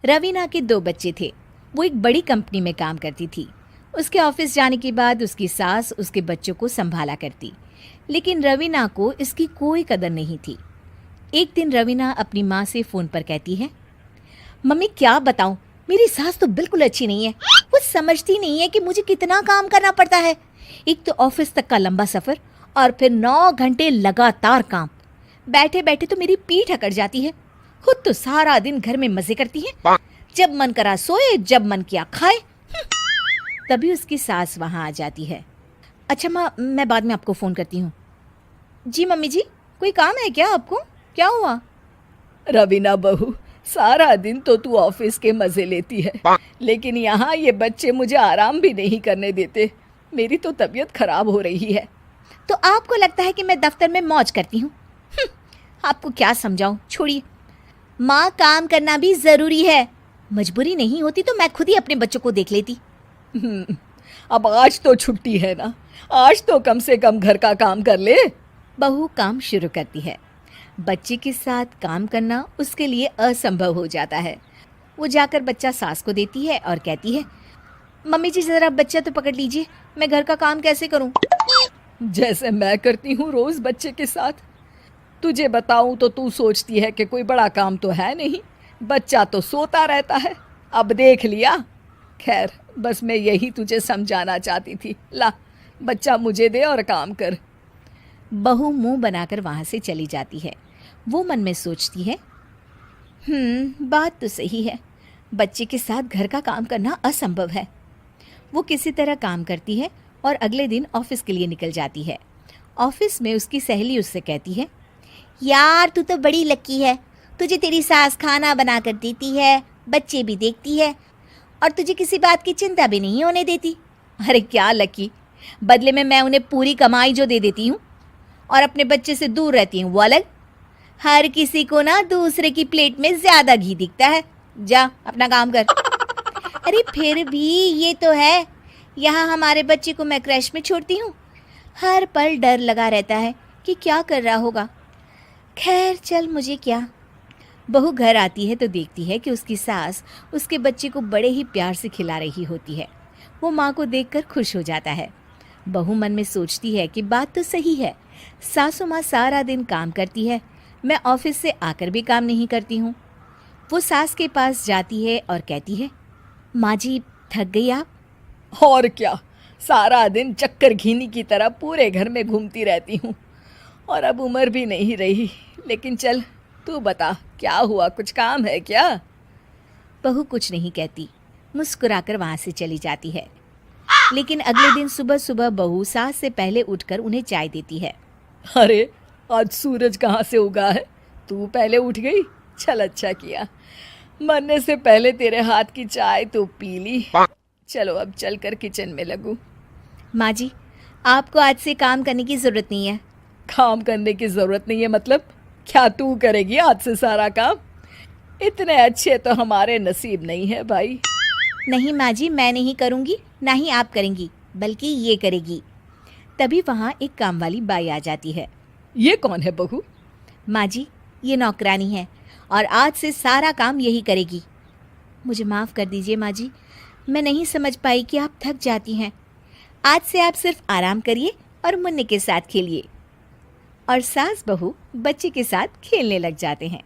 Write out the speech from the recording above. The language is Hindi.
रवीना के 2 बच्चे थे। वो एक बड़ी कंपनी में काम करती थी। उसके ऑफिस जाने के बाद उसकी सास उसके बच्चों को संभाला करती, लेकिन रवीना को इसकी कोई कदर नहीं थी। एक दिन रवीना अपनी माँ से फ़ोन पर कहती है, मम्मी क्या बताऊँ, मेरी सास तो बिल्कुल अच्छी नहीं है। वो समझती नहीं है कि मुझे कितना काम करना पड़ता है। एक तो ऑफिस तक का लंबा सफ़र और फिर 9 घंटे लगातार काम। बैठे बैठे तो मेरी पीठ अकड़ जाती है। खुद तो सारा दिन घर में मजे करती है, जब मन करा सोए, जब मन किया खाए। तभी उसकी सास वहाँ आ जाती है। अच्छा माँ, मैं बाद में आपको फ़ोन करती हूँ। जी मम्मी जी, कोई काम है क्या आपको? क्या हुआ? रवीना बहू, सारा दिन तो तू ऑफिस के मजे लेती है, लेकिन यहाँ ये बच्चे मुझे आराम भी नहीं करने देते। मेरी तो तबीयत खराब हो रही है। तो आपको लगता है कि मैं दफ्तर में मौज करती हूँ? आपको क्या समझाऊँ, छोड़िए। माँ, काम करना भी ज़रूरी है। मजबूरी नहीं होती तो मैं खुद ही अपने बच्चों को देख लेती। अब आज तो छुट्टी है ना, आज तो कम से कम घर का काम कर ले। बहू काम शुरू करती है। बच्चे के साथ काम करना उसके लिए असंभव हो जाता है। वो जाकर बच्चा सास को देती है और कहती है, मम्मी जी ज़रा बच्चा तो पकड़ लीजिए, मैं घर का काम कैसे करूं? जैसे मैं करती हूँ रोज बच्चे के साथ। तुझे बताऊं तो तू सोचती है कि कोई बड़ा काम तो है नहीं, बच्चा तो सोता रहता है। अब देख लिया। खैर, बस मैं यही तुझे समझाना चाहती थी। ला, बच्चा मुझे दे और काम कर। बहू मुंह बनाकर वहाँ से चली जाती है। वो मन में सोचती है, बात तो सही है, बच्चे के साथ घर का काम करना असंभव है। वो किसी तरह काम करती है और अगले दिन ऑफिस के लिए निकल जाती है। ऑफिस में उसकी सहेली उससे कहती है, यार तू तो बड़ी लकी है, तुझे तेरी सास खाना बना कर देती है, बच्चे भी देखती है और तुझे किसी बात की चिंता भी नहीं होने देती। अरे क्या लकी, बदले में मैं उन्हें पूरी कमाई जो दे देती हूँ और अपने बच्चे से दूर रहती हूँ वो अलग। हर किसी को ना दूसरे की प्लेट में ज़्यादा घी दिखता है। जा अपना काम कर। अरे फिर भी ये तो है, यहाँ हमारे बच्चे को मैं क्रैश में छोड़ती हूँ, हर पल डर लगा रहता है कि क्या कर रहा होगा। खैर चल, मुझे क्या। बहू घर आती है तो देखती है कि उसकी सास उसके बच्चे को बड़े ही प्यार से खिला रही होती है। वो माँ को देखकर खुश हो जाता है। बहू मन में सोचती है कि बात तो सही है, सासू माँ सारा दिन काम करती है, मैं ऑफिस से आकर भी काम नहीं करती हूँ। वो सास के पास जाती है और कहती है, माँ जी थक गई आप? और क्या, सारा दिन चक्कर घीनी की तरह पूरे घर में घूमती रहती हूँ और अब उम्र भी नहीं रही। लेकिन चल तू बता, क्या हुआ, कुछ काम है क्या? बहू कुछ नहीं कहती, मुस्कुराकर वहाँ से चली जाती है। लेकिन अगले दिन सुबह सुबह बहू सास से पहले उठकर उन्हें चाय देती है। अरे आज सूरज कहाँ से उगा है, तू पहले उठ गई। चल अच्छा किया, मरने से पहले तेरे हाथ की चाय तो पी ली। चलो अब चलकर किचन में लगूं। माँ जी, आपको आज से काम करने की ज़रूरत नहीं है। काम करने की ज़रूरत नहीं है मतलब? क्या तू करेगी आज से सारा काम? इतने अच्छे तो हमारे नसीब नहीं है भाई। नहीं माँ जी, मैं नहीं करूँगी, ना ही आप करेंगी, बल्कि ये करेगी। तभी वहाँ एक काम वाली बाई आ जाती है। ये कौन है बहू? माँ जी, ये नौकरानी है और आज से सारा काम यही करेगी। मुझे माफ़ कर दीजिए माँ जी, मैं नहीं समझ पाई कि आप थक जाती हैं। आज से आप सिर्फ आराम करिए और मुन्ने के साथ खेलिए। और सास बहू बच्चे के साथ खेलने लग जाते हैं।